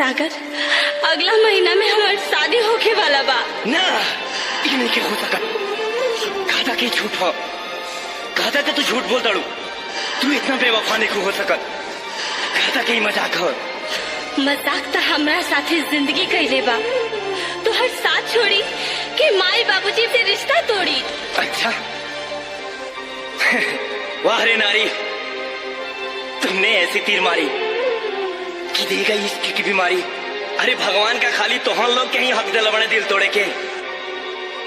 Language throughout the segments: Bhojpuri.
सागर, अगला महीना में हमारी शादी होके वाला बा। ना, ये नहीं के हो सकत। कहता कि झूठ हो, कहता कि तू झूठ बोल दड़ू, तू इतना बेवफा नहीं हो सकत। कहता कि मजाक हो। मजाक तो हमारा साथी जिंदगी कहले बा, तो हर साथ छोड़ी कि माई बाबूजी से रिश्ता तोड़ी। अच्छा वाह रे नारी, तुमने ऐसी तीर मारी कि दे गई इश्क की बीमारी। अरे भगवान का खाली तोहन लोग के ही हक दिल बने दिल तोड़े के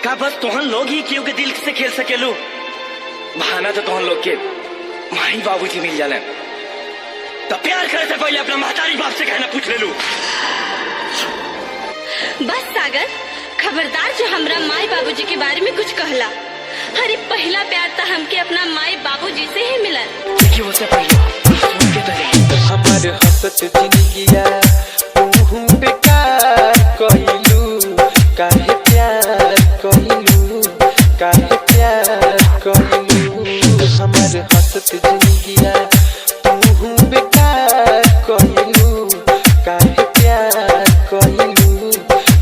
का, बस तोहन लोग ही क्यों के दिल से खेल सकेलू। बहाना तो तोहन लोग के माई बाबूजी मिल जाले, तो प्यार करे से पहले अपना महतारी बाप से कहना पूछ ले लू। बस सागर, खबरदार जो हमरा माई बाबूजी के बारे में कुछ कहला। अरे पहला प्यार तो हमके अपना माई बाबूजी से ही मिलल। क्यों से पहले हमारे हसत जिंदगिया तू बेकार कइलू, काहे प्यार कइलू, काहे प्यार कइलू। हमारे हसत जिंदगिया तू बेकार कइलू, काहे प्यार कइलू,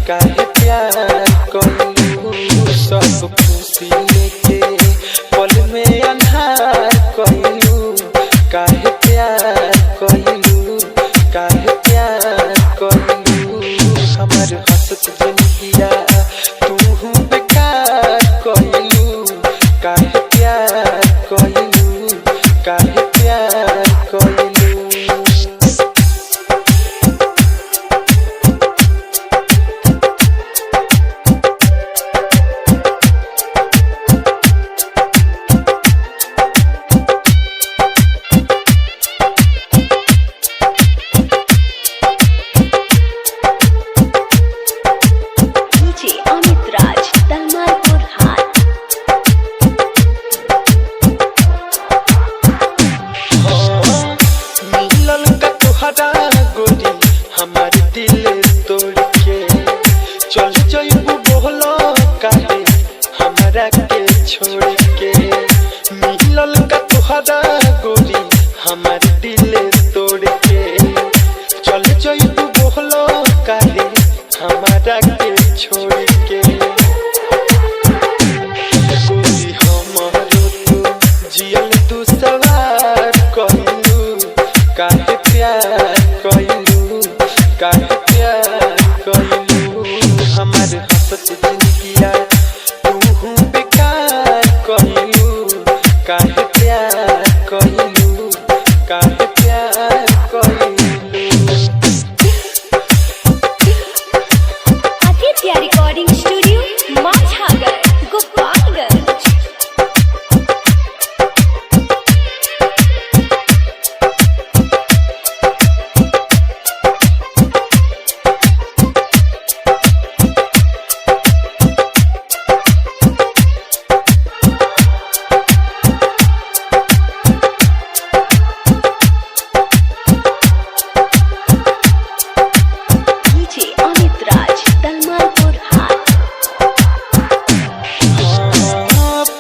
काहे प्यार कइलू। सब खुशी लेके पल में अंधार कइलू, काहे प्यार कइलू, काहे प्यार कइलू। हमारे हसत जिंदगिया तू बेकार कइलू, काहे प्यार कइलू, काहे प्यार कइलू। हमारे दिल तोड़ के चल जाइबू बोलो काहे हमरा के छोड़ के। मिलल का तुहरा गोरी हमारे दिल तोड़ के चल जाइबू बोलो काहे हमरा के छोड़ के। गोरी हमारो तू जियल तू सवार कइलू, काहे प्यार कइलू, काहे प्यार कइलू। हमारे हसत जिंदगिया तू बेकार कइलू, काहे प्यार कइलू, काहे प्यार कइलू। Aditya recording studio माझागर, Gopalganj.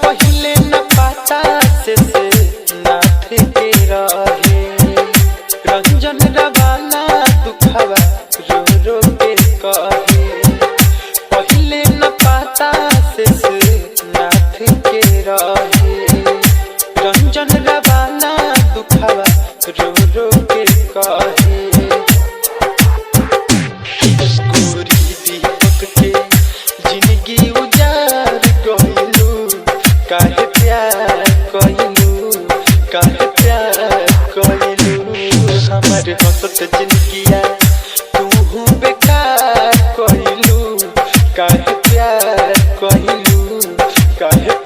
पहले न पाता से नाथ के रहे, रंजन रवाना दुखवा रो रो के कहे। पहले न पाता से नाथ के रहे, रंजन रवाना दुखवा रो रो के कहे। गोरी दीपक के जिंदगी उजार गइलू, काहे प्यार कइलू, काहे प्यार कइलू। हमारे हसत जिंदगिया तू बेकार कइलू, काहे प्यार कइलू, काहे